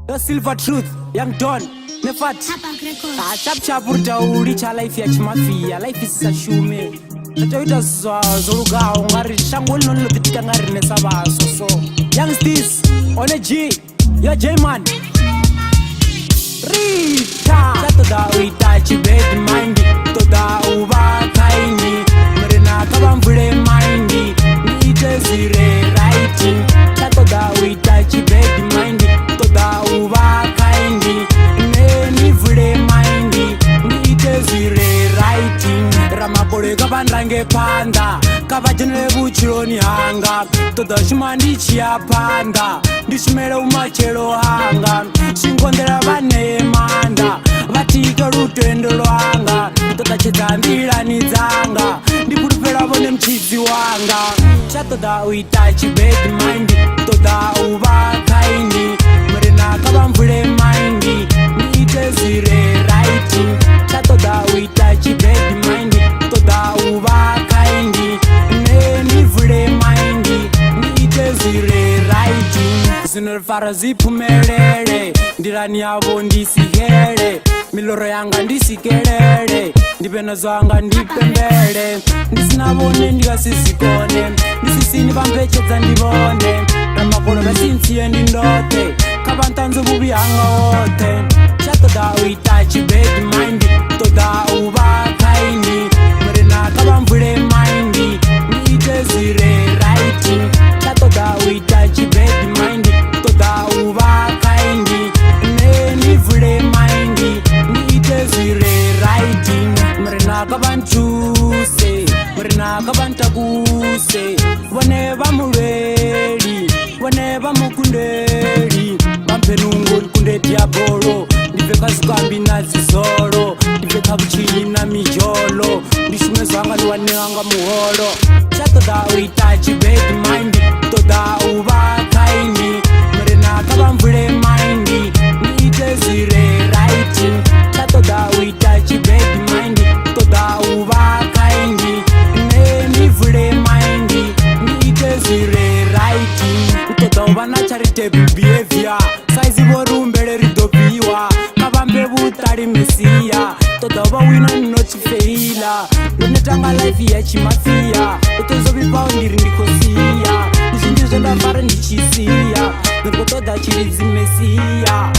The Silver Truth, Young Don, Nefat. Chap chap uri cha life ya chimafia, life is a shume. Natoita zoluga ngari shangol no lobitika ngari nesaba so. Youngsters, on a G, your J-man. Rita, Sato Rita, chibed mind, toda uba kaini, Marina kabambule mindy, nite zire writing. Sato Rita, chibed mind, toda uba kaini, neni vule mindy, nite zire writing. Ramapole kabandange panda, kabajene buchironi hanga, toda shumandi chia panda, dishmele umachelo hanga, shingondera bane manda, batika rutendo lwanga, toda chitandira nizanga, ndikutupela bone mchizi wanga. Chatoda uitachi bed mind, toda uba kaini, marina kabambule mind, nite zire writing. Chatoda uitachi bed mind, toda uba kaini, neni vule mind, nite zire writing. Sinurfara zipumelele, ndirani yabo ndisihere, miloro yanga ndisikelele, ndipeno zwanga ndipembele, ndisinabone ndikasisikone, ndisisini bampecheza ndibone, namakolo basinsiye ndindote, kabantanzo bubi hanga wote. Chatoda uitachi bed mind, toda uba kaini, marina kabambule mind, nite zire writing. Chatoda uitachi bed mind, toda uba kaini, neni vule mind, nite zire writing. Marina kabantuse, marina kabantakuse, wane bamulweli, wane bamukundeli, bampenungu nkunde diabolo, ndiveka zukambi na zizolo, ndiveka buchini na mijolo, ndishume zwanga niwanehanga muholo. Chatoda uitachi bed mind, toda uba kaini, marina kabambule mind, nite zire writing. Chatoda uitachi bed mind, toda uba kaini, neni vule mind, nite zire writing. Toda uba na charitable behavior, saizi borumbele ridopiwa, kabambe butari mesia, toda uba wina nochifeila, lunetanga life ya chimafia, utozo bipao ndiri ndikosia, nishindizo ndafara ndichisia, nirikotoda chirizi mesia.